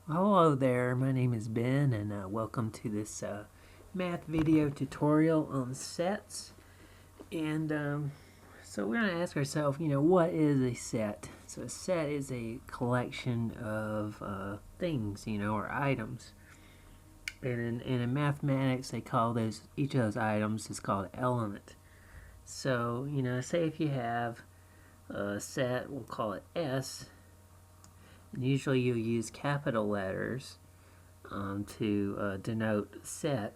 Hello there, my name is Ben, and welcome to this math video tutorial on sets. And so we're going to ask ourselves, what is a set? So a set is a collection of things, or items. And in mathematics, they call each of those items is called an element. So, say if you have a set, we'll call it S. And usually you'll use capital letters to denote set.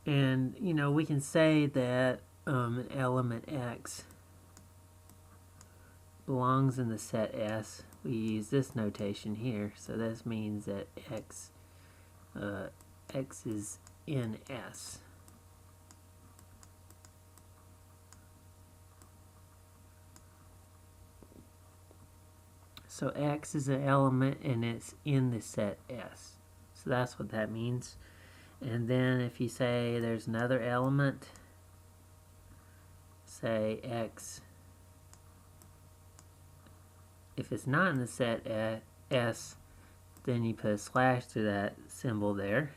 And, we can say that an element X belongs in the set S. We use this notation here. So this means that X is in S. So X is an element and it's in the set S. So that's what that means. And then if you say there's another element, say X, if it's not in the set S, then you put a slash through that symbol there,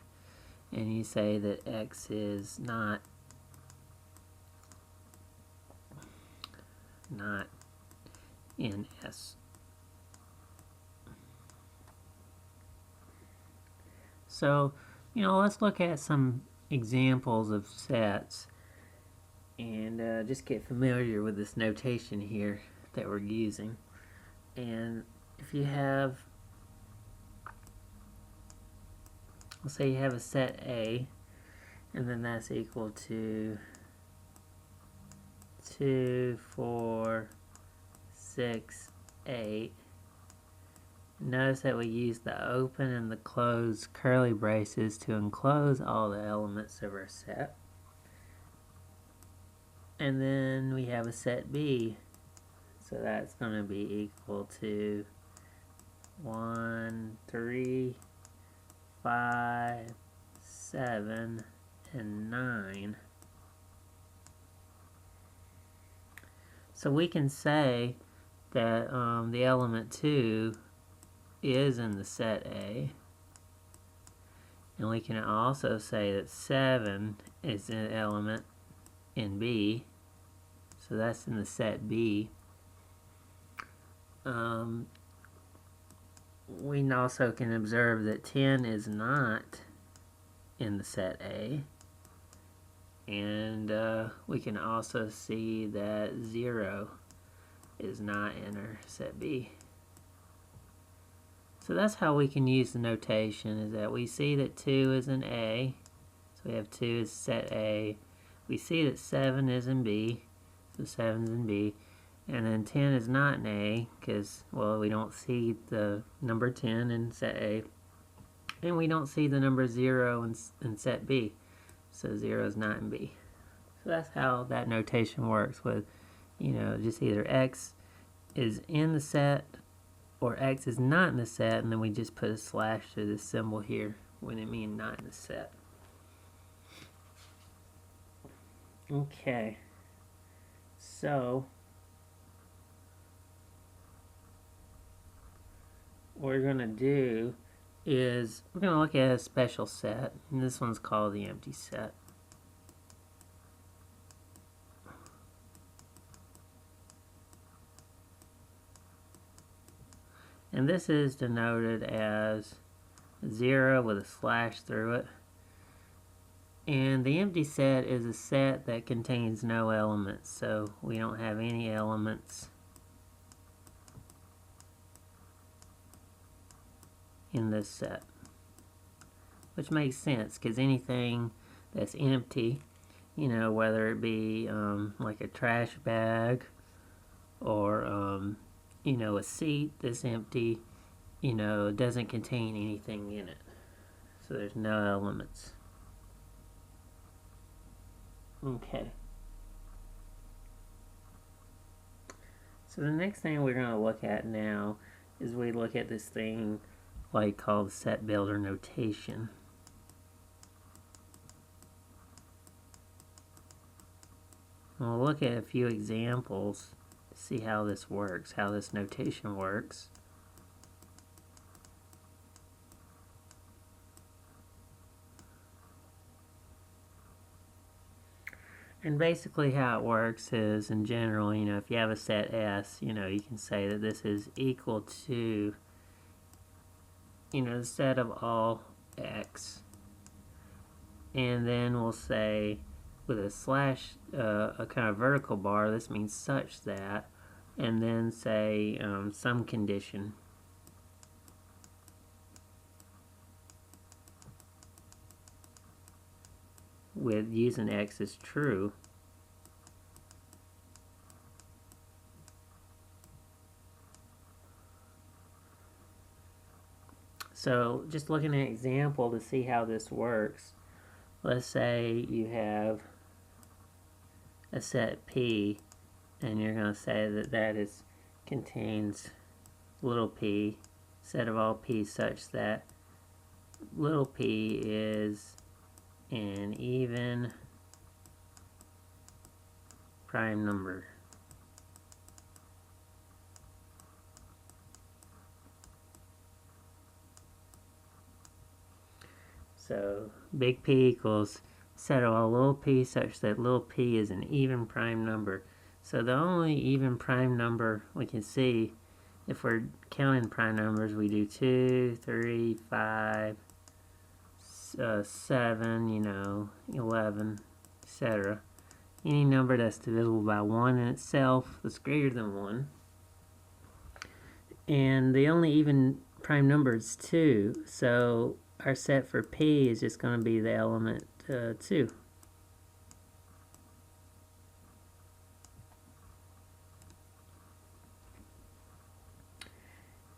and you say that X is not in S. So, let's look at some examples of sets and just get familiar with this notation here that we're using. And if you have, let's say you have a set A, and then that's equal to 2, 4, 6, 8. Notice that we use the open and the close curly braces to enclose all the elements of our set. And then we have a set B. So that's going to be equal to 1, 3, 5, 7, and 9. So we can say that the element 2 is in the set A. And we can also say that 7 is an element in B. So that's in the set B. We also can observe that 10 is not in the set A. And we can also see that 0 is not in our set B. So that's how we can use the notation, is that we see that 2 is in A. So we have 2 is set A. We see that 7 is in B. So 7 is in B. And then 10 is not in A because, well, we don't see the number 10 in set A. And we don't see the number 0 in set B. So 0 is not in B. So that's how that notation works with, just either X is in the set or X is not in the set, and then we just put a slash to this symbol here when it means not in the set. Okay, so what we're going to do is we're going to look at a special set, and this one's called the empty set. And this is denoted as 0 with a slash through it. And the empty set is a set that contains no elements, so we don't have any elements in this set. Which makes sense, because anything that's empty, whether it be like a trash bag or a seat that's empty, doesn't contain anything in it. So there's no elements. Okay. So the next thing we're going to look at now is we look at this thing called set builder notation. We'll look at a few examples to see how this works, how this notation works. And basically how it works is, in general, if you have a set S, you can say that this is equal to, the set of all X. And then we'll say, with a slash, a kind of vertical bar, this means such that, and then say some condition. With using X as true. So just looking at an example to see how this works, let's say you have a set P, and you're going to say that contains little p, set of all p such that little p is an even prime number. So big P equals set of all little p such that little p is an even prime number. So the only even prime number we can see, if we're counting prime numbers, we do 2, 3, 5, 7, 11, etc. Any number that's divisible by 1 in itself that's greater than 1. And the only even prime number is 2, so our set for P is just going to be the element 2.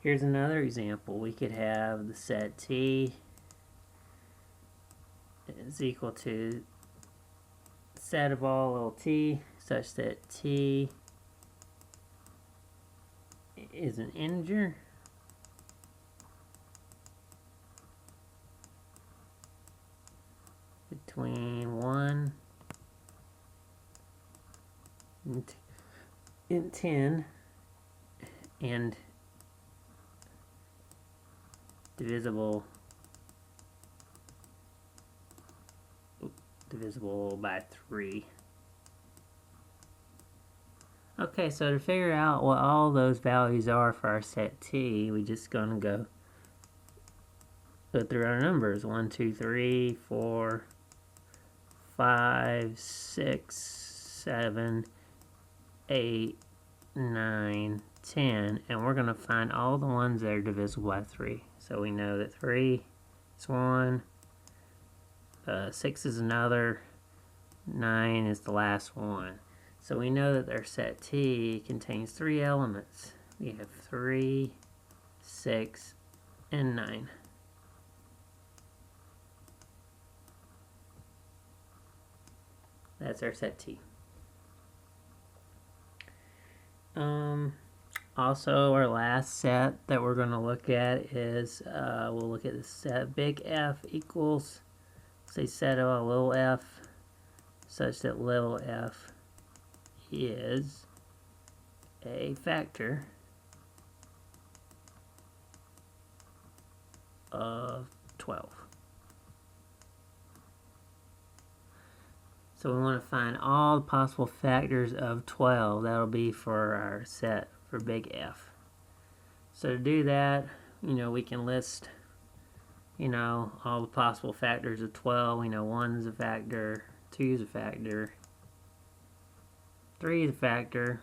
Here's another example. We could have the set T is equal to set of all little t such that T is an integer. Between 1 and 10 and divisible by 3. Okay, so to figure out what all those values are for our set T, we're just going to go through our numbers. 1, 2, 3, 4, 5, 6, 7, 8, 9, 10, and we're going to find all the ones that are divisible by 3. So we know that 3 is 1, 6 is another, 9 is the last one. So we know that our set T contains 3 elements. We have 3, 6, and 9. That's our set T. Also, our last set that we're going to look at is, we'll look at the set big F equals, say, set of a little f such that little f is a factor of 12. So we want to find all the possible factors of 12. That'll be for our set for big F. So to do that, we can list, all the possible factors of 12. We know 1 is a factor, 2 is a factor, 3 is a factor,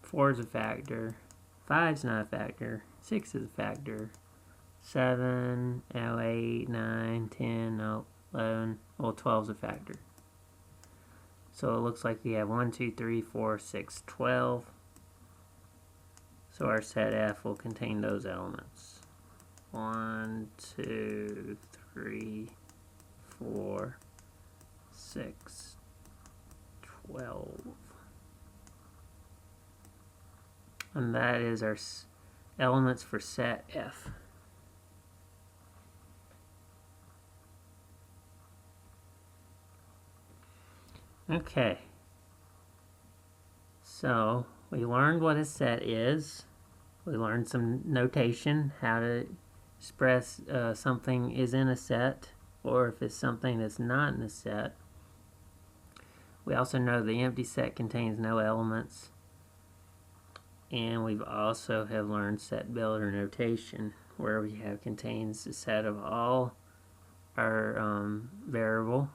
4 is a factor, 5 is not a factor, 6 is a factor, 7, 8, 9, 10, 11, 12 is a factor. So it looks like we have 1, 2, 3, 4, 6, 12. So our set F will contain those elements. 1, 2, 3, 4, 6, 12. And that is our elements for set F. Okay, so we learned what a set is. We learned some notation, how to express something is in a set, or if it's something that's not in a set. We also know the empty set contains no elements. And we've also have learned set builder notation, where we have contains the set of all our variable,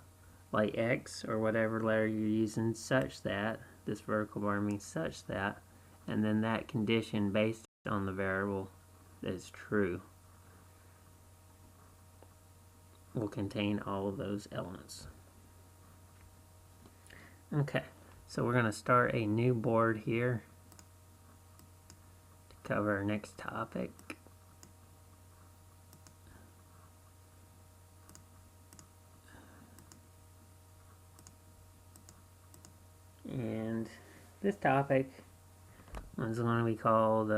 like x or whatever letter you're using, such that, this vertical bar means such that, and then that condition based on the variable that is true will contain all of those elements. Okay, so we're going to start a new board here to cover our next topic. And this topic is going to be called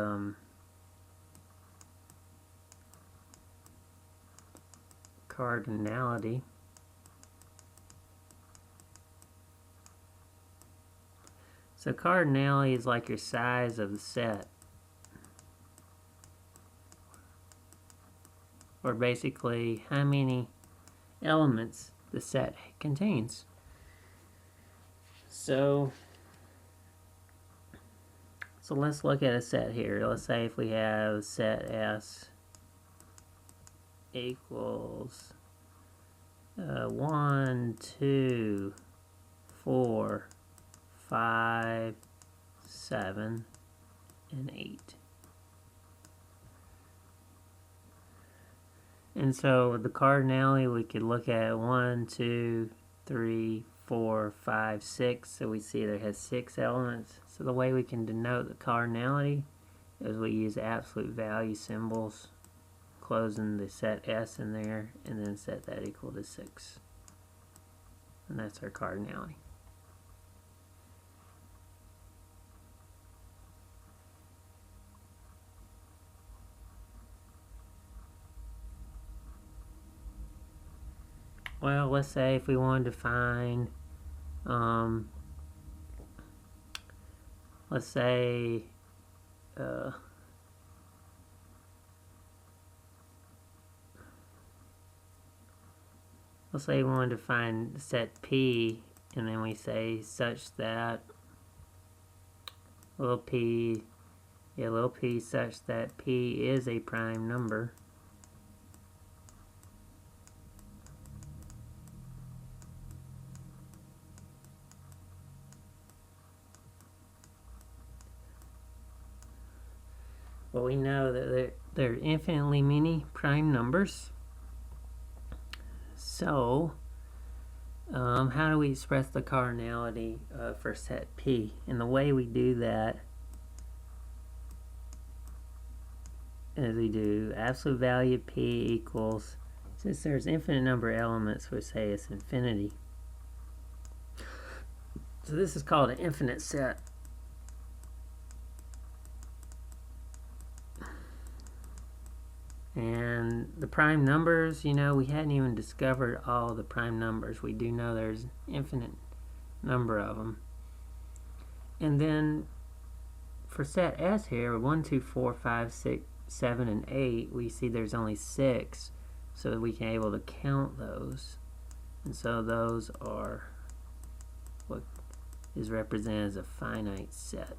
cardinality. So cardinality is like your size of the set, or basically how many elements the set contains. So let's look at a set here. Let's say if we have set S equals 1, 2, 4, 5, 7, and 8. And so the cardinality, we could look at 1, 2, 3, 4, 5, 6. So we see there has 6 elements. So the way we can denote the cardinality is we use absolute value symbols, closing the set S in there, and then set that equal to 6. And that's our cardinality. Well, let's say if we wanted to find, let's say, we wanted to find set P, and then we say such that little p such that P is a prime number. Well, we know that there are infinitely many prime numbers. So, how do we express the cardinality for set P? And the way we do that is we do absolute value P equals, since there's infinite number of elements, we say it's infinity. So this is called an infinite set. And the prime numbers, we hadn't even discovered all the prime numbers. We do know there's an infinite number of them. And then for set S here, 1, 2, 4, 5, 6, 7, and 8, we see there's only 6, so that we can be able to count those. And so those are what is represented as a finite set.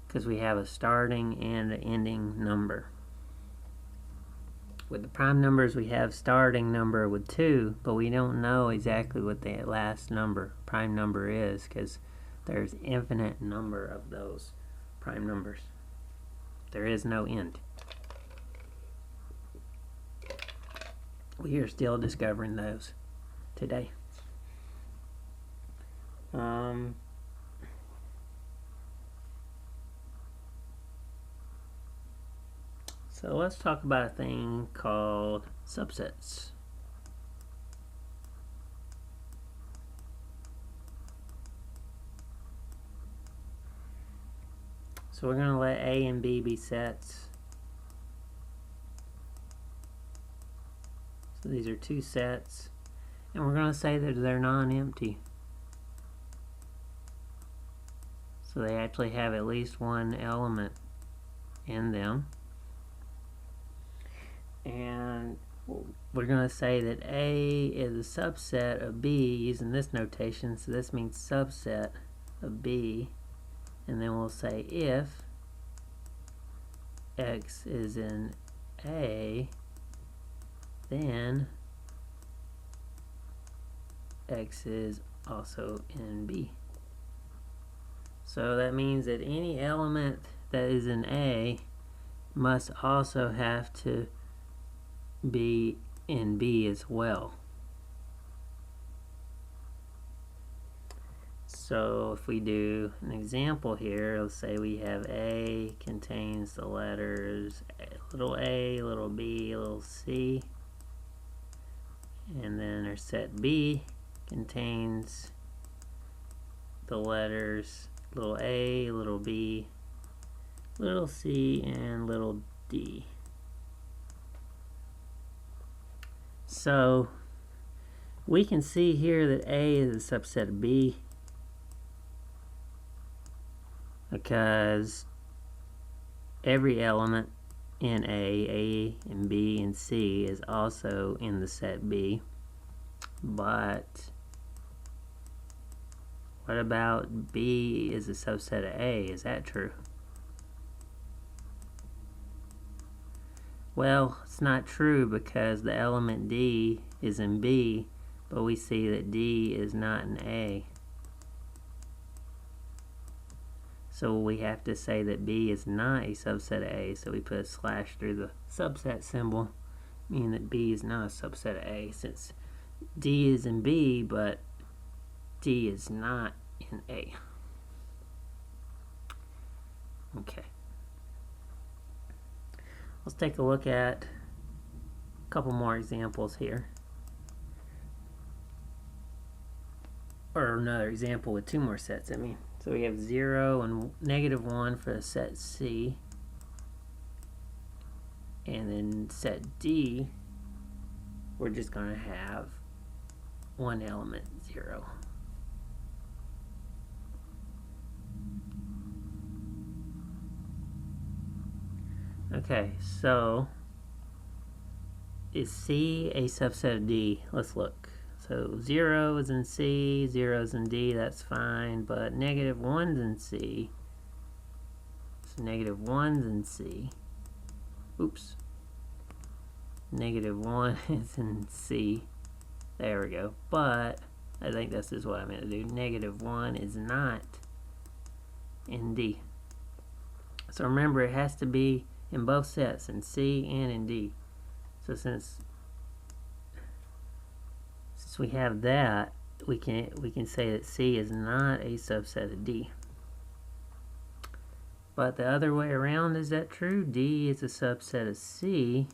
Because we have a starting and an ending number. With the prime numbers, we have starting number with 2, but we don't know exactly what the last prime number is, because there's infinite number of those prime numbers. There is no end. We are still discovering those today. So let's talk about a thing called subsets. So we're going to let A and B be sets. So these are two sets. And we're going to say that they're non-empty. So they actually have at least one element in them. And we're going to say that A is a subset of B using this notation, so this means subset of B, and then we'll say if X is in A, then X is also in B. So that means that any element that is in A must also have to be in B as well. So if we do an example here, let's say we have A contains the letters little a, little b, little c, and then our set B contains the letters little a, little b, little c, and little d. So we can see here that A is a subset of B because every element in A and B and C is also in the set B. But what about B is a subset of A? Is that true? Well, it's not true because the element D is in B, but we see that D is not in A. So we have to say that B is not a subset of A, so we put a slash through the subset symbol, meaning that B is not a subset of A, since D is in B, but D is not in A. Okay. Let's take a look at a couple more examples here. Or another example with two more sets, I mean. So we have 0 and -1 for the set C. And then set D, we're just going to have one element, 0. Okay, so is C a subset of D? Let's look. So 0 is in C, 0 is in D, that's fine, but -1's in C. So -1's in C. Oops. -1 is in C. There we go. But I think this is what I meant to do. -1 is not in D. So remember, it has to be in both sets, in C and in D. So since we have that, we can say that C is not a subset of D. But the other way around, is that true? D is a subset of C.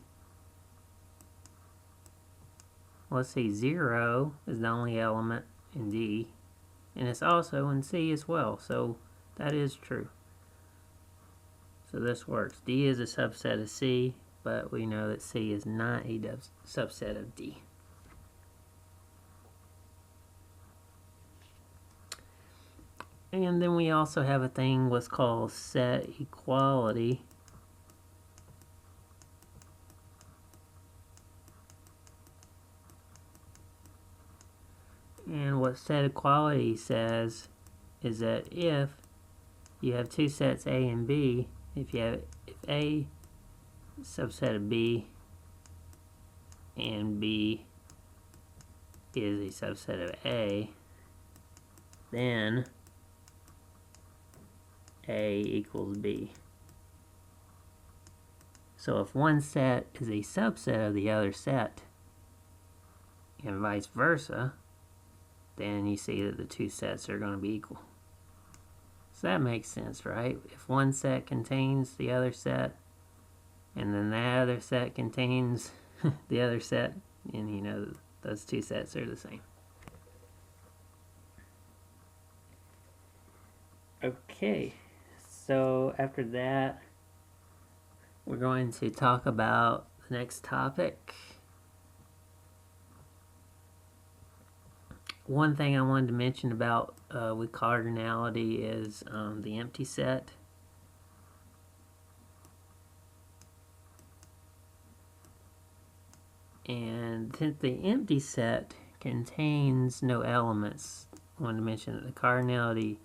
Well, let's see, 0 is the only element in D, and it's also in C as well, so that is true. So this works. D is a subset of C, but we know that C is not a subset of D. And then we also have a thing what's called set equality. And what set equality says is that if you have two sets A and B, if A is a subset of B and B is a subset of A, then A equals B. So if one set is a subset of the other set, and vice versa, then you see that the two sets are going to be equal. So that makes sense, right? If one set contains the other set, and then that other set contains the other set, and you know those two sets are the same. Okay, so after that, we're going to talk about the next topic. One thing I wanted to mention about with cardinality is the empty set. And since the empty set contains no elements, I want to mention that the cardinality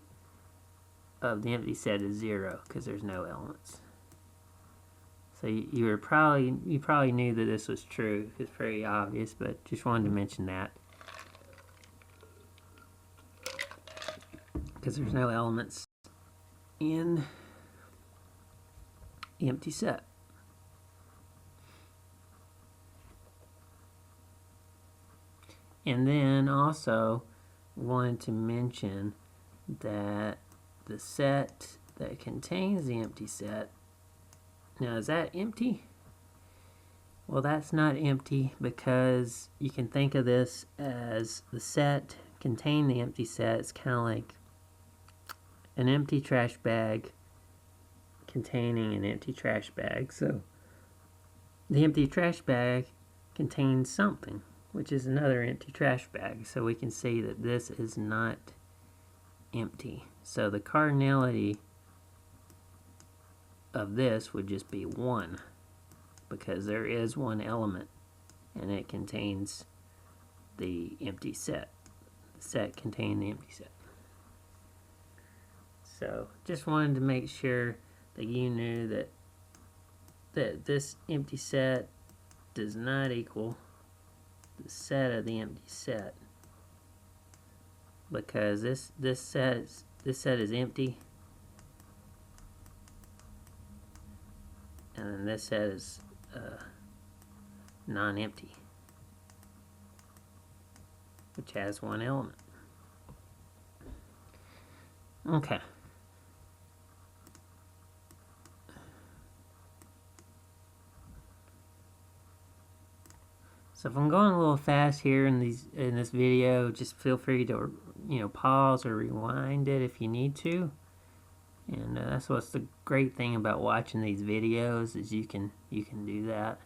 of the empty set is 0 because there's no elements. So you probably knew that this was true. It's pretty obvious, but just wanted to mention that because there's no elements in the empty set. And then also wanted to mention that the set that contains the empty set, now is that empty? Well, that's not empty because you can think of this as the set containing the empty set. It's kind of like an empty trash bag containing an empty trash bag. So the empty trash bag contains something, which is another empty trash bag. So we can see that this is not empty. So the cardinality of this would just be 1 because there is one element and it contains the empty set. The set containing the empty set. So just wanted to make sure that you knew that this empty set does not equal the set of the empty set, because this set is empty, and then this set is non-empty, which has one element. Okay. So if I'm going a little fast here in this video, just feel free to pause or rewind it if you need to. And that's what's the great thing about watching these videos, is you can do that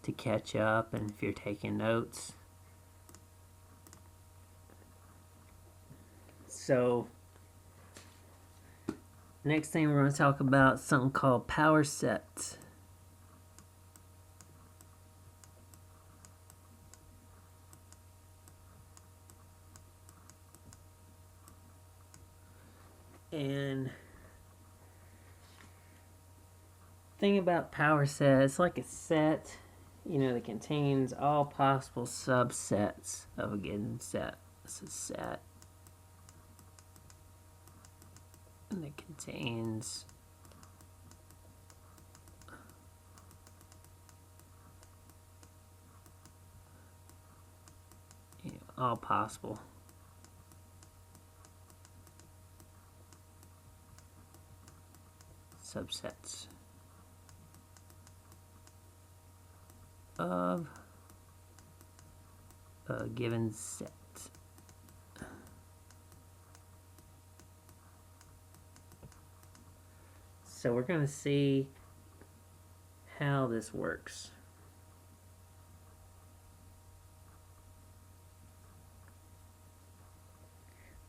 to catch up, and if you're taking notes. So next thing we're going to talk about something called power sets. And thing about power set, it's like a set, that contains all possible subsets of a given set. It's a set, and it contains all possible subsets of a given set. So we're going to see how this works.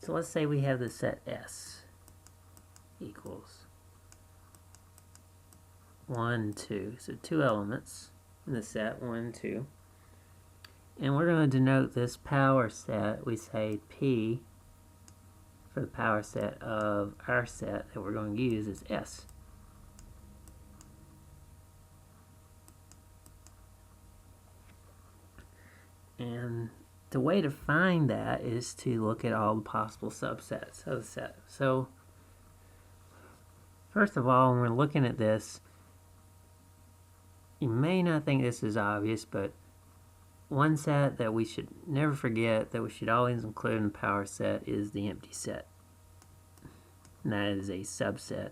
So let's say we have the set S equals 1, 2. So 2 elements in the set, 1, 2. And we're going to denote this power set, we say P for the power set of our set that we're going to use is S. And the way to find that is to look at all the possible subsets of the set. So first of all, when we're looking at this, you may not think this is obvious, but one set that we should never forget, that we should always include in the power set, is the empty set. And that is a subset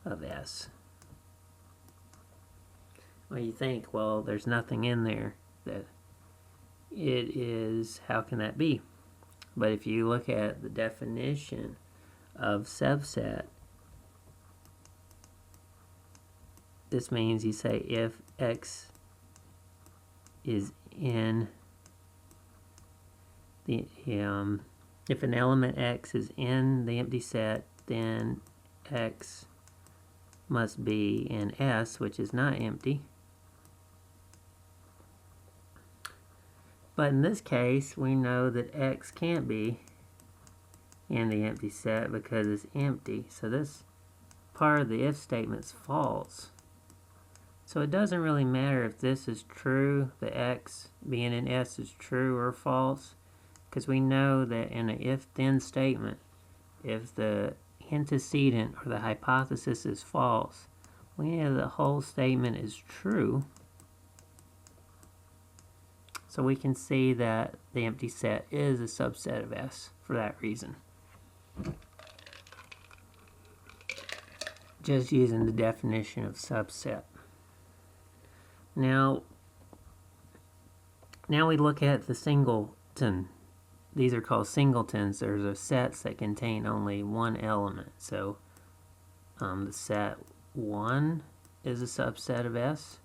of S. Well, you think, well, there's nothing in there. That it is, how can that be? But if you look at the definition of subset, this means you say if X is in the if an element X is in the empty set, then X must be in S, which is not empty. But in this case, we know that X can't be in the empty set because it's empty. So this part of the if statement's false. So it doesn't really matter if this is true, the X being in S is true or false, because we know that in an if-then statement, if the antecedent or the hypothesis is false, we know the whole statement is true. So we can see that the empty set is a subset of S for that reason. Just using the definition of subset. Now we look at the singleton. These are called singletons. There's a sets that contain only one element. So the set 1 is a subset of S.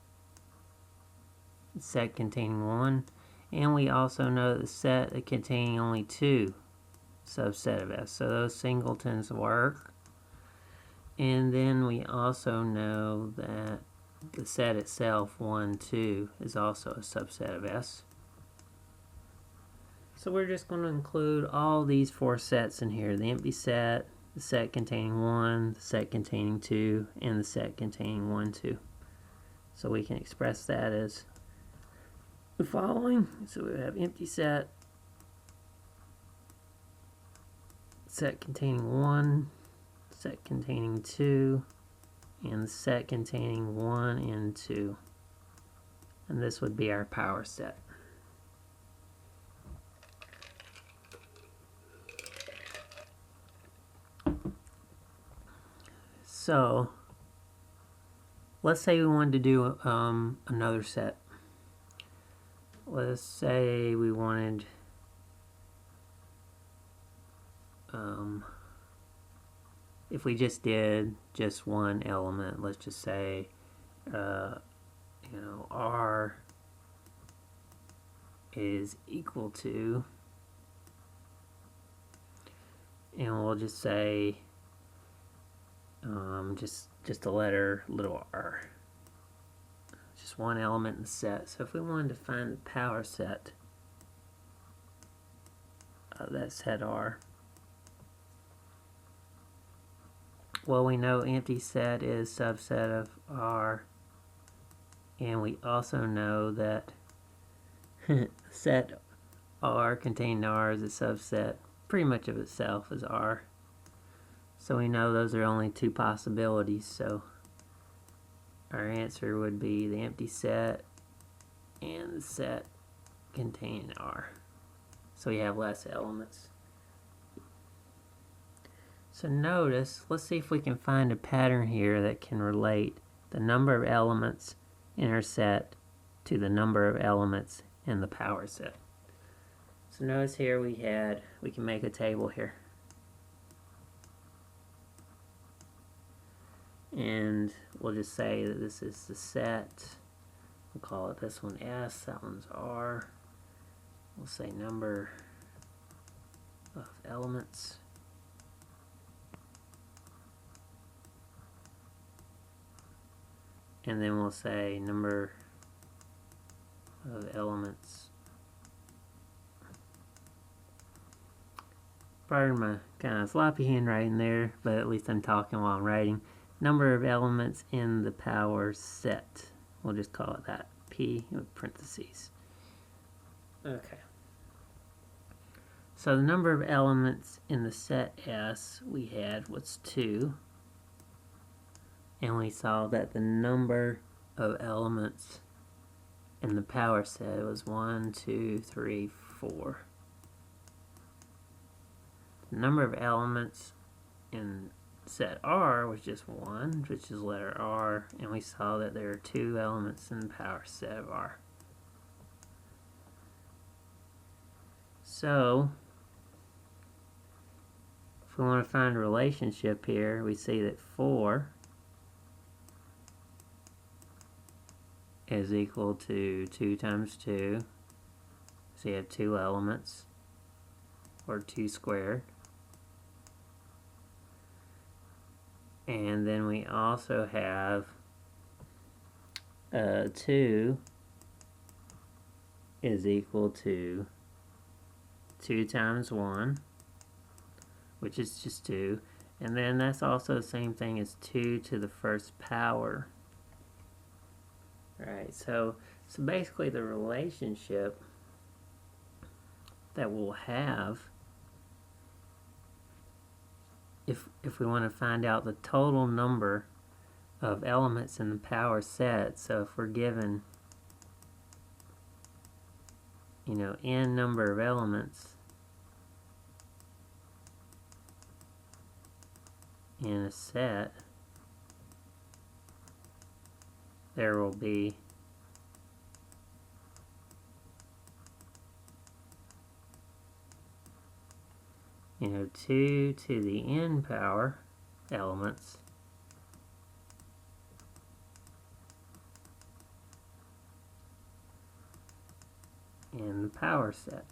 The set containing 1. And we also know that the set containing only 2 subset of S. So those singletons work. And then we also know that the set itself, 1, 2, is also a subset of S. So we're just going to include all these 4 sets in here. The empty set, the set containing 1, the set containing 2, and the set containing 1, 2. So we can express that as the following. So we have empty set, set containing 1, set containing 2, and the set containing 1 and 2. And this would be our power set. So let's say we wanted to do another set. Let's say we wanted if we just did just one element, let's just say R is equal to, and we'll just say just a letter, little r. Just one element in the set. So if we wanted to find the power set of that set R, well, we know empty set is subset of R, and we also know that set R contained R is a subset pretty much of itself as R. So we know those are only 2 possibilities, so our answer would be the empty set and the set containing R. So we have less elements. So notice, let's see if we can find a pattern here that can relate the number of elements in our set to the number of elements in the power set. So notice here we can make a table here. And we'll just say that this is the set. We'll call it this one S, that one's R. We'll say number of elements. And then we'll say number of elements. Pardon my kind of sloppy handwriting there, but at least I'm talking while I'm writing. Number of elements in the power set. We'll just call it that, P with parentheses. Okay. So the number of elements in the set S we had was 2. And we saw that the number of elements in the power set was 1, 2, 3, 4. The number of elements in set R was just 1, which is letter R, and we saw that there are 2 elements in the power set of R. So, if we want to find a relationship here, we see that 4 is equal to 2 times 2. So you have 2 elements, or 2 squared. And then we also have 2 is equal to 2 times 1, which is just 2. And then that's also the same thing as 2 to the first power. Right, so basically the relationship that we'll have if we want to find out the total number of elements in the power set, so if we're given, you know, n number of elements in a set, there will be you know 2 to the n power elements in the power set.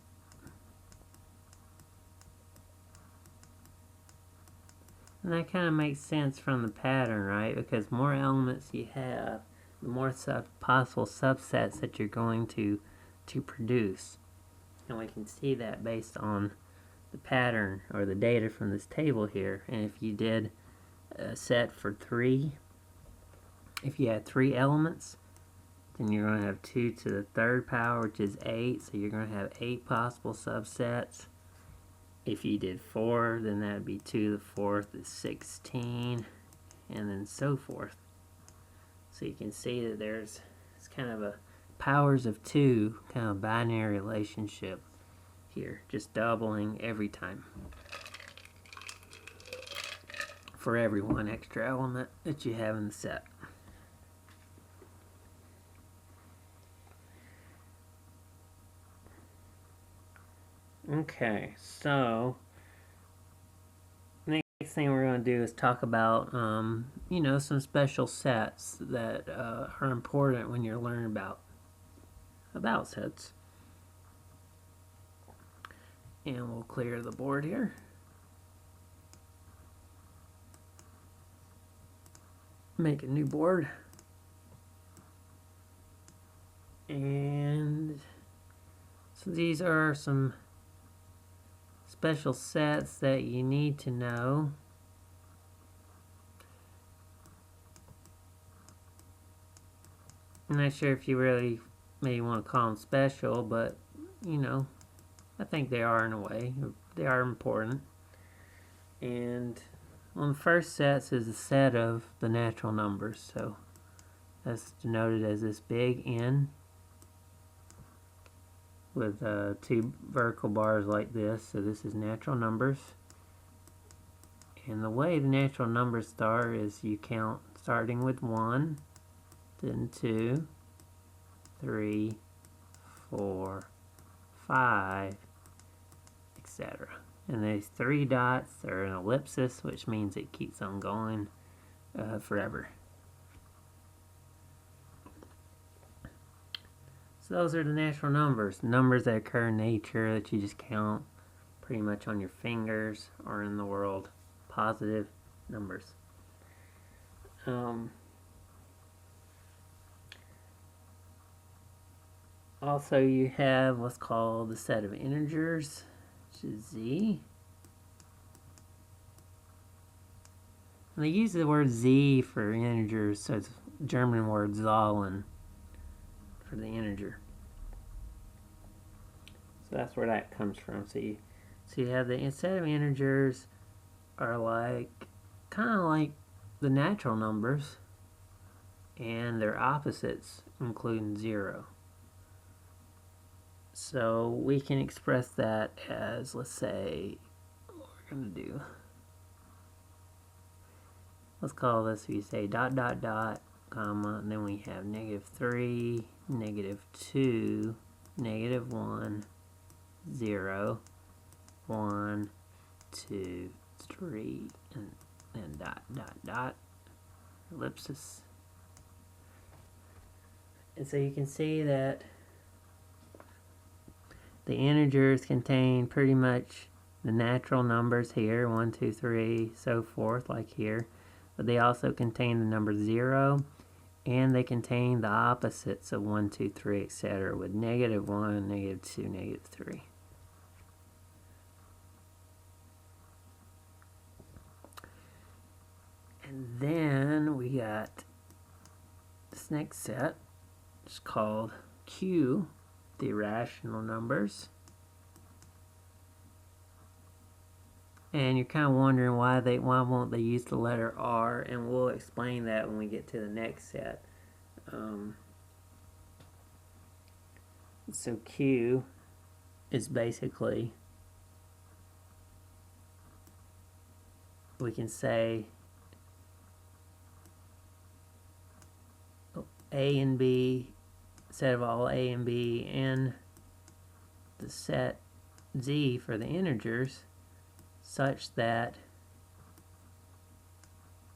And that kind of makes sense from the pattern, right? Because more elements you have, the more possible subsets that you're going to produce. And we can see that based on the pattern or the data from this table here. And if you did a set for 3, if you had 3 elements, then you're going to have 2 to the third power, which is 8, so you're going to have 8 possible subsets. If you did 4, then that would be 2 to the fourth is 16, and then so forth. So you can see that it's kind of a powers of 2 kind of binary relationship here, just doubling every time for every one extra element that you have in the set. Okay, so next thing we're going to do is talk about, you know, some special sets that are important when you're learning about sets. And we'll clear the board here. Make a new board. And so these are some special sets that you need to know. I'm not sure if you really maybe want to call them special, but you know, I think they are in a way. They are important. And one of the first sets is a set of the natural numbers. So that's denoted as this big N with 2 vertical bars like this. So this is natural numbers. And the way the natural numbers start is you count starting with 1, then 2, 3, 4, 5, etc. And these 3 dots are an ellipsis, which means it keeps on going forever. So those are the natural numbers. Numbers that occur in nature that you just count pretty much on your fingers or in the world. Positive numbers. Also, you have what's called the set of integers, which is Z. And they use the word Z for integers, so it's German word Zahlen for the integer. So that's where that comes from. So you have the set of integers are like kind of like the natural numbers, and their opposites, including 0. So we can express that as, let's say, what we're going to do. Let's call this, we say dot, dot, dot, comma, and then we have -3, -2, -1, 0, 1, 2, 3, and dot, dot, dot, ellipsis. And so you can see that the integers contain pretty much the natural numbers here, 1, 2, 3, so forth, like here. But they also contain the number 0 and they contain the opposites of 1, 2, 3, etc. with -1, -2, -3. And then we got this next set. It's called Q, the irrational numbers. And you're kind of wondering why won't they use the letter R, and we'll explain that when we get to the next set. So Q is basically, we can say A and B, set of all A and B, and the set Z for the integers, such that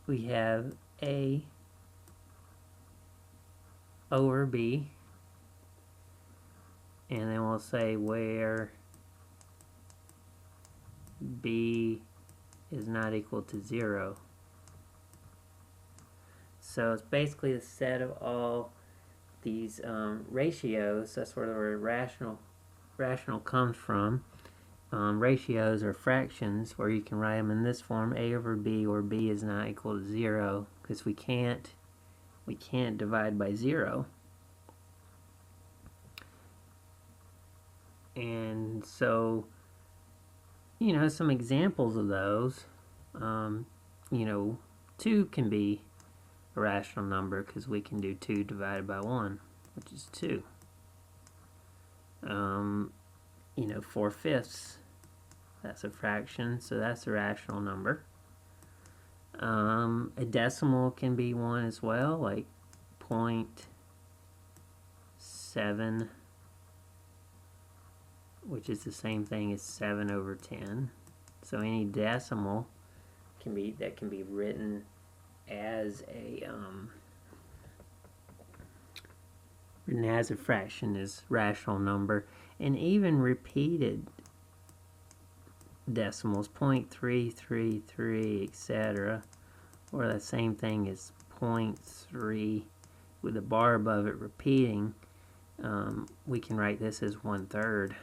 we have A over B, and then we'll say where B is not equal to 0. So it's basically the set of all these ratios. That's where the word rational comes from. Ratios are fractions, where you can write them in this form: A over B, where B is not equal to 0, because we can't divide by 0. And so, some examples of those, 2 can be a rational number, because we can do 2 divided by 1, which is 2. 4/5, that's a fraction, so that's a rational number. A decimal can be 1 as well, like 0.7, which is the same thing as 7 over 10. So any decimal can be written as a fraction, is rational number. And even repeated decimals, 0.333, etc., or the same thing as 0.3 with a bar above it repeating, we can write this as 1/3.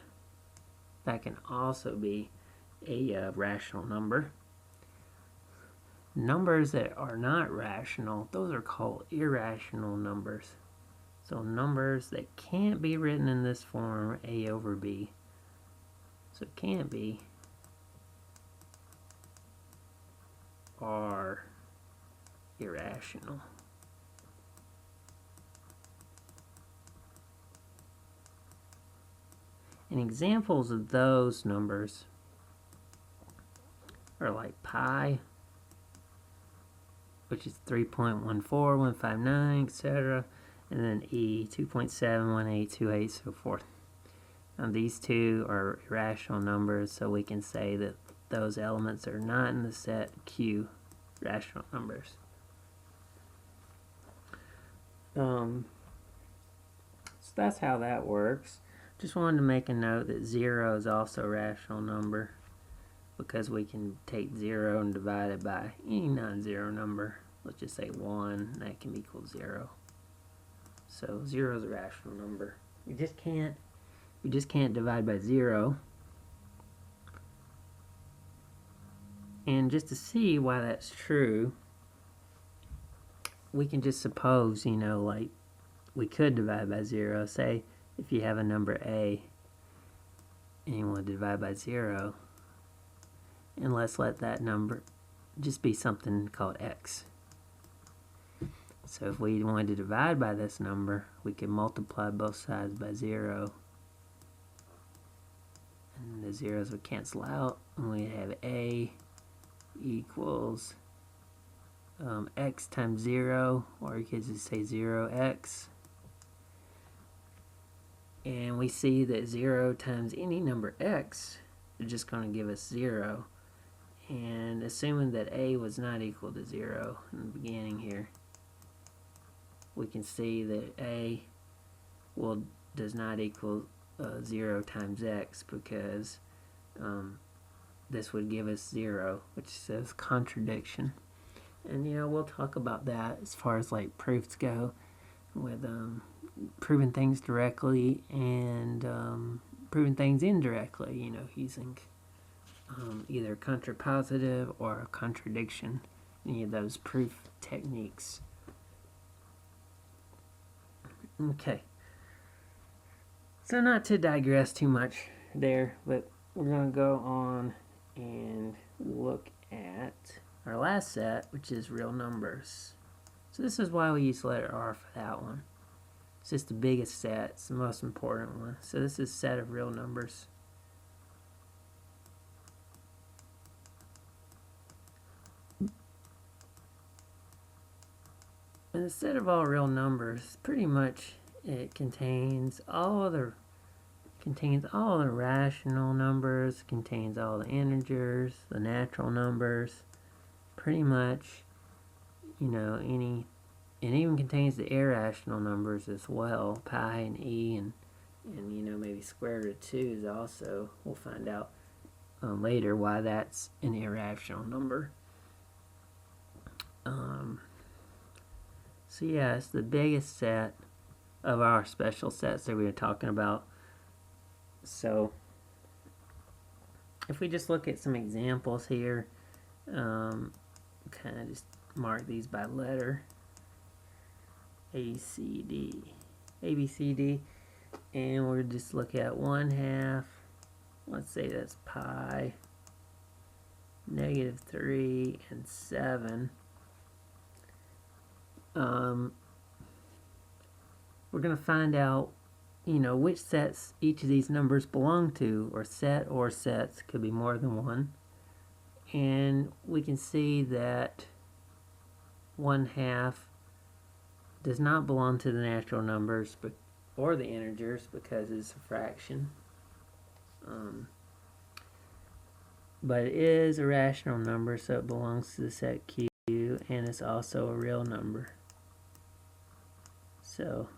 That can also be a rational number. Numbers that are not rational, those are called irrational numbers. So numbers that can't be written in this form, A over B. So it can't be, are irrational. And examples of those numbers are like pi, which is 3.14159, etc., and then E, 2.71828, so forth. Now these two are irrational numbers, so we can say that those elements are not in the set Q, rational numbers. So that's how that works. Just wanted to make a note that 0 is also a rational number, because we can take 0 and divide it by any non-zero number. Let's just say 1, and that can equal 0. So 0 is a rational number. We just can't divide by 0. And just to see why that's true, we can just suppose, like we could divide by 0. Say if you have a number A and you want to divide by 0, and let's let that number just be something called X. So if we wanted to divide by this number, we could multiply both sides by 0, and the zeros would cancel out, and we have A equals X times 0, or you could just say 0x. And we see that 0 times any number X is just going to give us 0. And assuming that A was not equal to 0 in the beginning here, we can see that A does not equal 0 times X, because this would give us 0, which says contradiction. And we'll talk about that as far as like proofs go, with proving things directly and proving things indirectly, using either contrapositive or contradiction, any of those proof techniques. Okay, so not to digress too much there, but we're going to go on and look at our last set, which is real numbers. So this is why we use letter R for that one. It's just the biggest set, it's the most important one. So this is a set of real numbers. And the set of all real numbers, pretty much it contains all the rational numbers, contains all the integers, the natural numbers, pretty much, any, and even contains the irrational numbers as well, pi and e, and maybe square root of 2 is also, we'll find out later why that's an irrational number. So yeah, it's the biggest set of our special sets that we were talking about. So if we just look at some examples here, kind of just mark these by letter, A, C, D, A, B, C, D, and we'll just look at 1/2, let's say that's pi, -3, and 7. We're going to find out, which sets each of these numbers belong to, or sets, could be more than one. And we can see that 1/2 does not belong to the natural numbers or the integers because it's a fraction. But it is a rational number, so it belongs to the set Q, and it's also a real number. So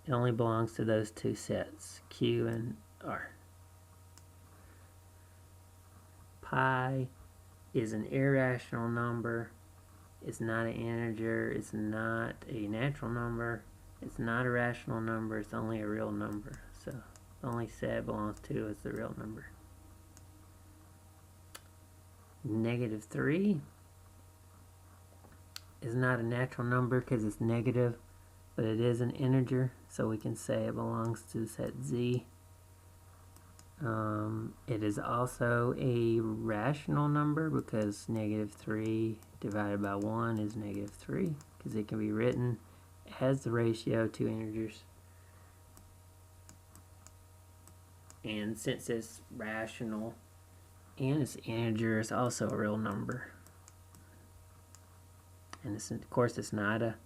it only belongs to those two sets, Q and R. Pi is an irrational number. It's not an integer. It's not a natural number. It's not a rational number. It's only a real number. So the only set it belongs to is the real number. -3 is not a natural number because it's negative, but it is an integer, so we can say it belongs to the set Z. It is also a rational number because -3 divided by 1 is -3, because it can be written as the ratio of two integers. And since it's rational and it's integer, it's also a real number. And of course it's not a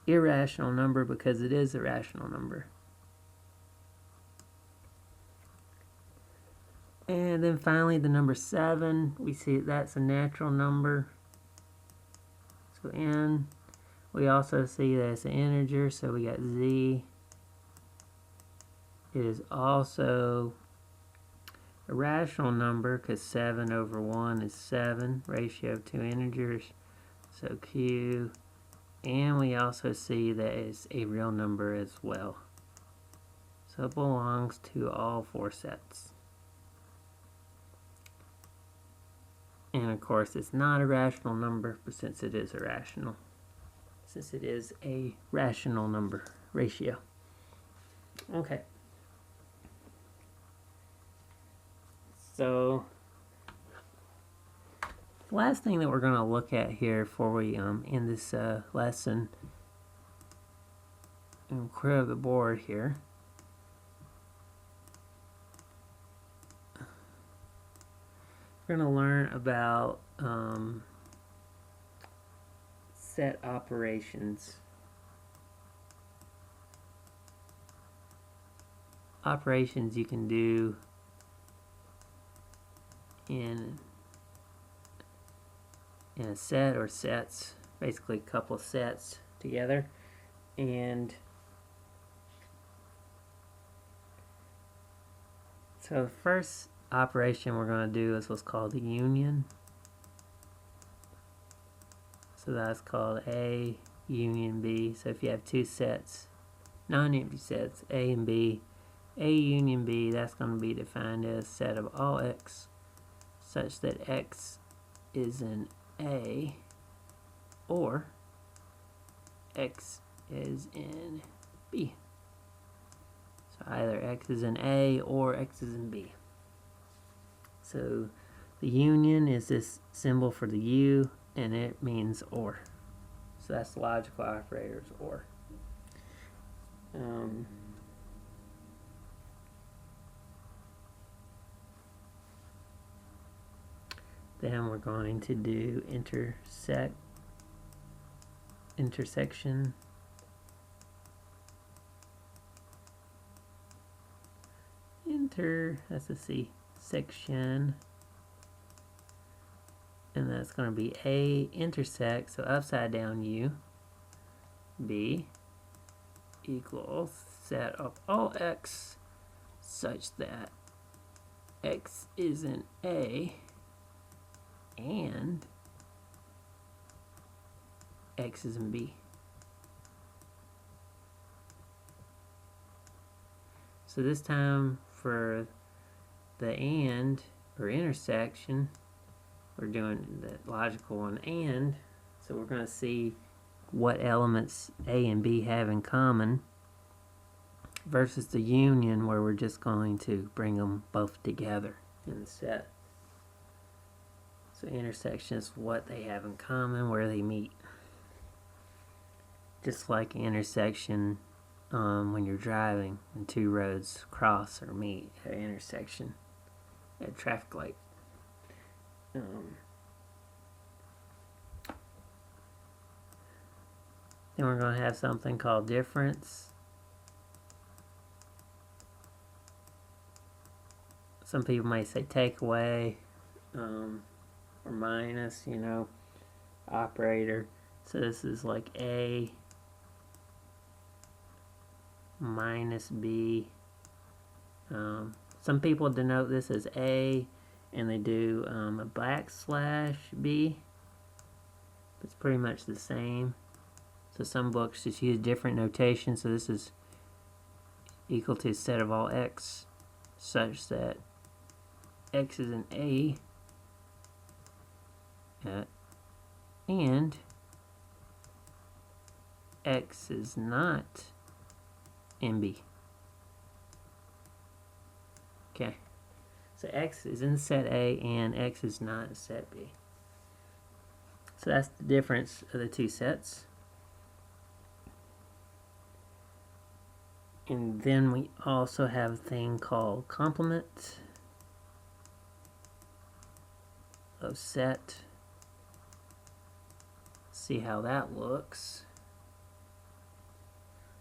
irrational number because it is a rational number. And then finally the number 7, we see that's a natural number. So N, we also see that it's an integer, so we got Z. It is also a rational number because 7/1 is 7, ratio of two integers, so Q. And we also see that it's a real number as well. So it belongs to all 4 sets. And of course it's not a rational number, but since it is a rational number ratio. Okay. So the last thing that we're going to look at here before we end this lesson and clear up the board here. We're going to learn about set operations. Operations you can do in a set or sets, basically a couple of sets together. And so the first operation we're going to do is what's called the union. So that's called A union B. So if you have two sets, non-empty sets, A and B, A union B, that's going to be defined as a set of all x such that x is in A or x is in B. So either x is in A or x is in B. So the union is this symbol for the U, and it means or. So that's the logical operators or. Then we're going to do intersection. That's a C, section. And that's going to be A intersect, so upside down U, B equals set of all x such that x is in A and x is in B. So this time for the and or intersection, we're doing the logical one and, so we're going to see what elements A and B have in common versus the union where we're just going to bring them both together in the set. So intersection is what they have in common, where they meet. Just like an intersection when you're driving and two roads cross or meet at an intersection at a traffic light. Then we're going to have something called difference. Some people may say take away or minus, operator. So this is like A minus B. Some people denote this as A and they do a backslash B. It's pretty much the same. So some books just use different notation. So this is equal to a set of all x such that x is in A and x is not in B. Okay, so x is in set A and x is not in set B. So that's the difference of the two sets. And then we also have a thing called complement of set. See how that looks.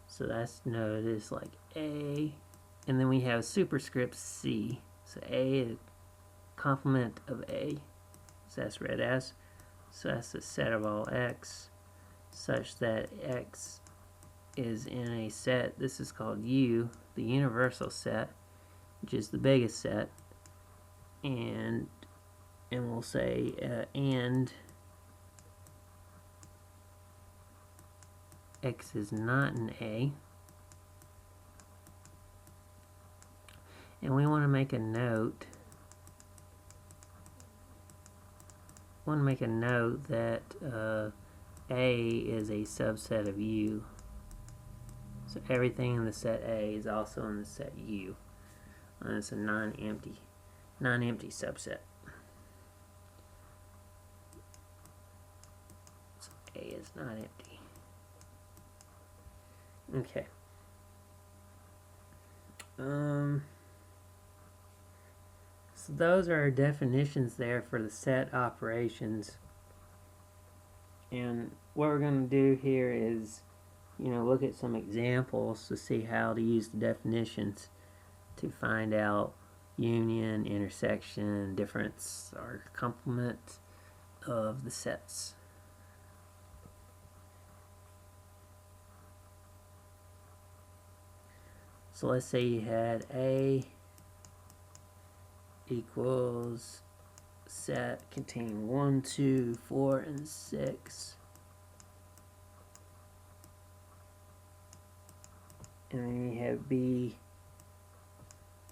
So that's noted as like A, and then we have superscript C. So A is complement of A. So that's read as. So that's a set of all x such that x is in a set. This is called U, the universal set, which is the biggest set. And we'll say and x is not an A. And we want to make a note. That A is a subset of U. So everything in the set A is also in the set U. And it's a non-empty subset. So A is not empty. Okay. So those are our definitions there for the set operations. And what we're going to do here is, look at some examples to see how to use the definitions to find out union, intersection, difference, or complement of the sets. So let's say you had A equals set containing 1, 2, 4, and 6. and then you have B,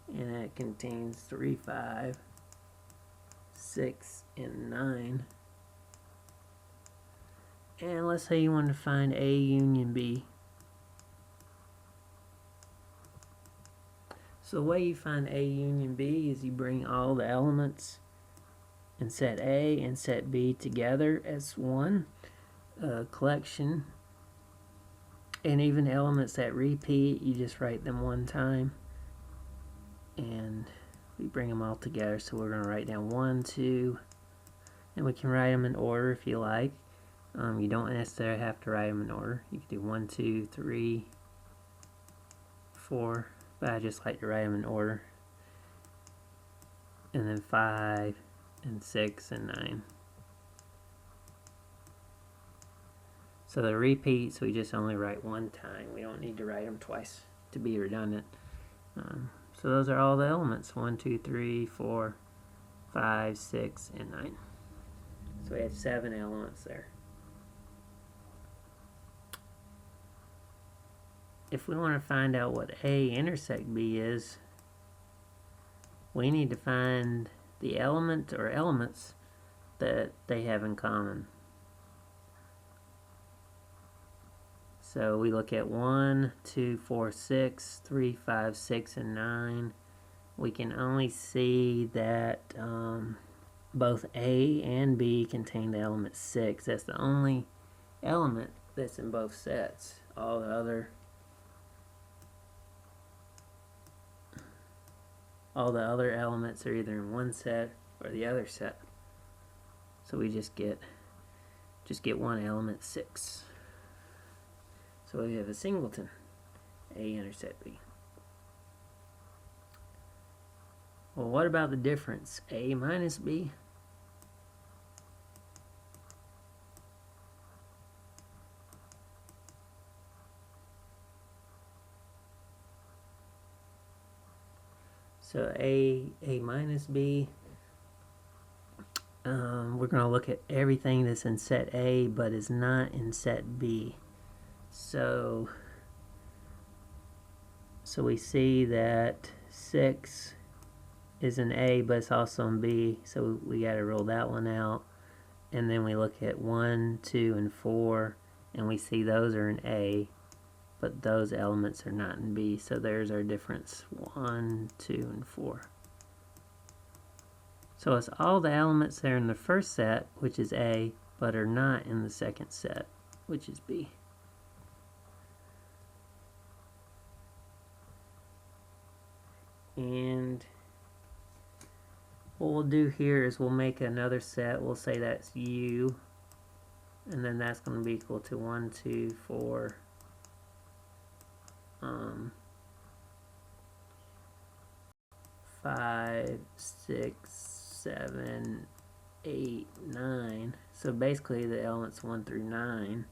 and it contains 3, 5, 6, and 9. And let's say you want to find A union B. So the way you find A union B is you bring all the elements in set A and set B together as one collection. And even elements that repeat, you just write them one time. And we bring them all together. So we're going to write down 1, 2, and we can write them in order if you like. You don't necessarily have to write them in order. You can do 1, 2, 3, 4, but I just like to write them in order. And then 5, and 6, and 9. So the repeats we just only write one time. We don't need to write them twice to be redundant. So those are all the elements. 1, 2, 3, 4, 5, 6, and 9. So we have 7 elements there. If we want to find out what A intersect B is, we need to find the element or elements that they have in common. So we look at 1, 2, 4, 6, 3, 5, 6, and 9. We can only see that both A and B contain the element 6. That's the only element that's in both sets. All the other elements are either in one set or the other set. So we just get one element 6. So we have a singleton, A intersect B. Well, what about the difference, A minus B? So A minus B, we're going to look at everything that's in set A but is not in set B. So we see that 6 is in A but it's also in B, so we got to rule that one out. And then we look at 1, 2, and 4, and we see those are in A, but those elements are not in B. So there's our difference, 1, 2, and 4. So it's all the elements that are in the first set, which is A, but are not in the second set, which is B. And what we'll do here is we'll make another set. We'll say that's U, and then that's going to be equal to 1, 2, 4, 5, 6, 7, 8, 9. So basically the elements 1 through 9.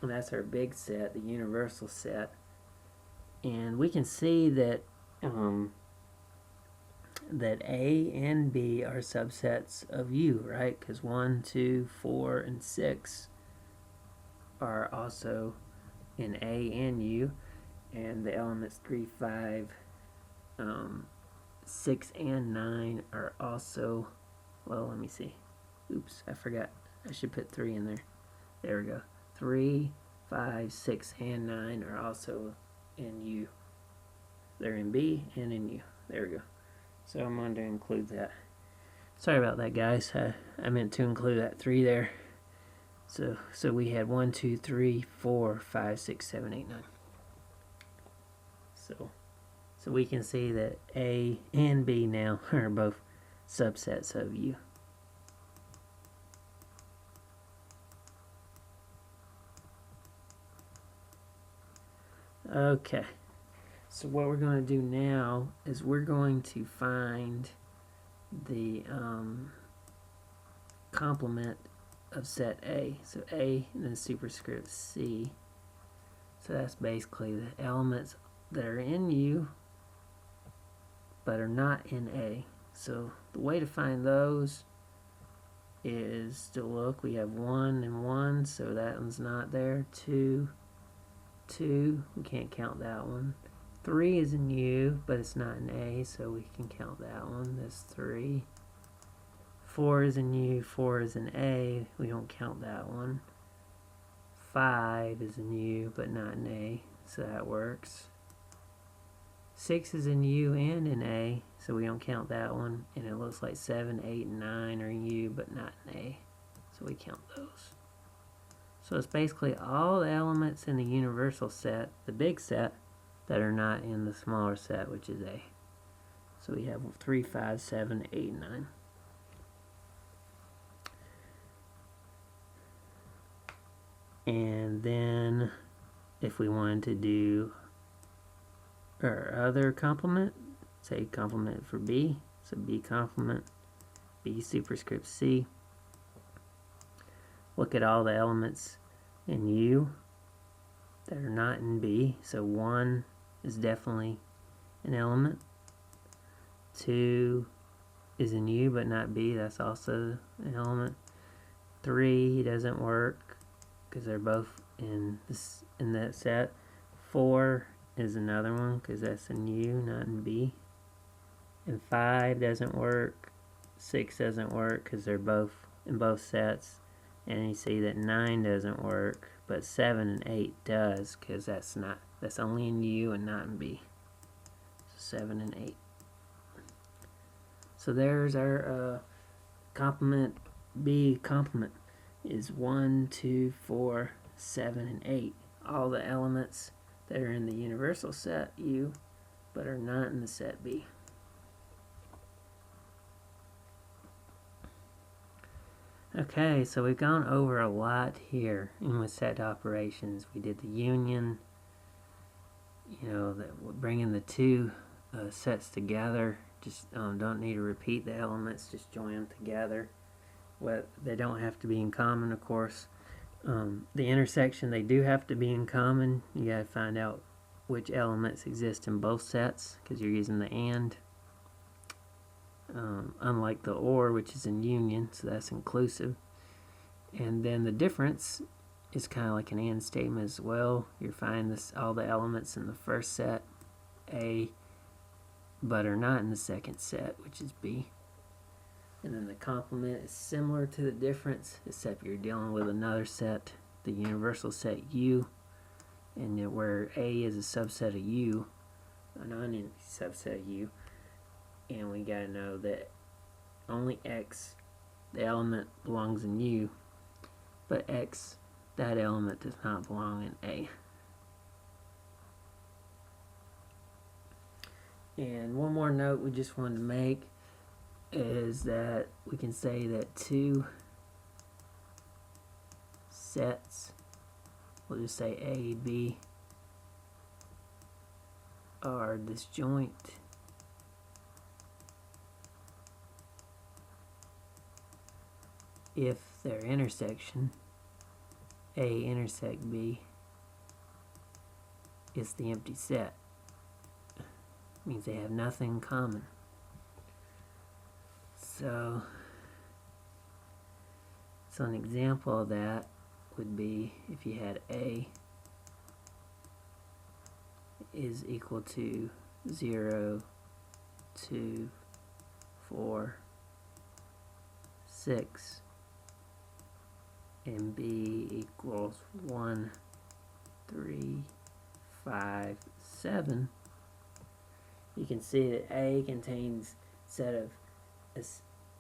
And that's our big set, the universal set. And we can see that that A and B are subsets of U, right? Because 1, 2, 4, and 6 are also in A and U, and the elements 3, 5, 6, and 9 are also, well, let me see. Oops, I forgot. I should put 3 in there. There we go. 3, 5, 6, and 9 are also in U. They're in B and in U. There we go. So I'm going to include that. Sorry about that, guys. I meant to include that 3 there. So we had 1, 2, 3, 4, 5, 6, 7, 8, 9. So we can see that A and B now are both subsets of U. Okay. So what we're going to do now is we're going to find the complement of set A. So A and then superscript C. So that's basically the elements that are in U but are not in A. So the way to find those is to look. We have 1 and 1, so that one's not there. 2, 2, we can't count that one. 3 is in U, but it's not in A, so we can count that one. That's 3. 4 is in U, 4 is in A, we don't count that one. 5 is in U, but not in A, so that works. 6 is in U and in A, so we don't count that one. And it looks like 7, 8, and 9 are in U, but not in A, so we count those. So it's basically all the elements in the universal set, the big set, that are not in the smaller set, which is A. So we have 3, 5, 7, 8, and 9. And then if we wanted to do our other complement, say complement for B, so B complement, B superscript C. Look at all the elements in U that are not in B. So 1 is definitely an element. 2 is in U but not B, that's also an element. 3 doesn't work because they're both in that set. 4 is another one because that's in U, not in B. And 5 doesn't work. 6 doesn't work because they're both in both sets. And you see that 9 doesn't work, but 7 and 8 does because that's only in U and not in B. So 7 and 8. So there's our complement. B complement is 1, 2, 4, 7, and 8. All the elements that are in the universal set U, but are not in the set B. Okay, so we've gone over a lot here with set operations. We did the union, bringing the two sets together. Just don't need to repeat the elements, just join them together. They don't have to be in common, of course. The intersection, they do have to be in common. You gotta find out which elements exist in both sets because you're using the AND. Unlike the OR, which is in union, so that's inclusive. And then the difference is kind of like an AND statement as well. You're finding all the elements in the first set, A, but are not in the second set, which is B. And then the complement is similar to the difference, except you're dealing with another set, the universal set U, and where A is a subset of U, a non-empty subset of U. And we gotta know that only X, the element, belongs in U, but X, that element, does not belong in A. And one more note we just wanted to make is that we can say that two sets, we'll just say A, B, are disjoint if their intersection, A intersect B, is the empty set. It means they have nothing in common. So an example of that would be if you had A is equal to 0, 2, 4, 6, and B equals 1, 3, 5, 7, you can see that A contains a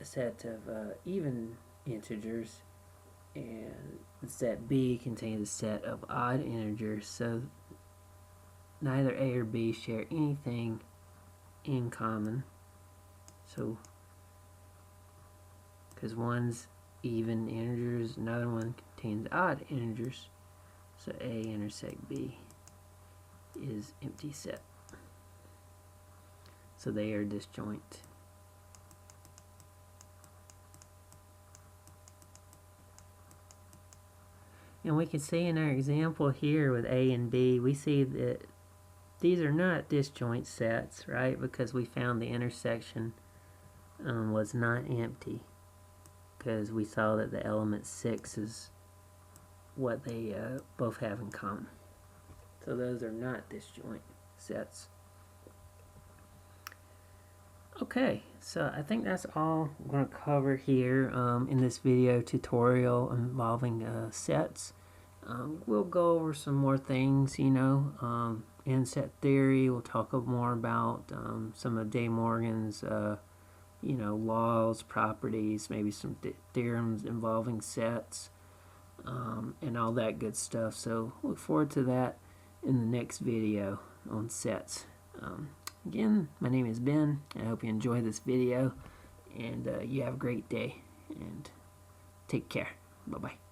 set of even integers, and set B contains a set of odd integers, so neither A or B share anything in common. So, because one's even integers, another one contains odd integers, so A intersect B is empty set. So they are disjoint. And we can see in our example here with A and B, we see that these are not disjoint sets, right? Because we found the intersection was not empty. Because we saw that the element 6 is what they both have in common. So those are not disjoint sets. Okay, so I think that's all I'm going to cover here in this video tutorial involving sets. We'll go over some more things, in set theory. We'll talk more about some of De Morgan's, laws, properties, maybe some theorems involving sets, and all that good stuff. So look forward to that in the next video on sets. Again, my name is Ben. I hope you enjoy this video, and you have a great day, and take care. Bye-bye.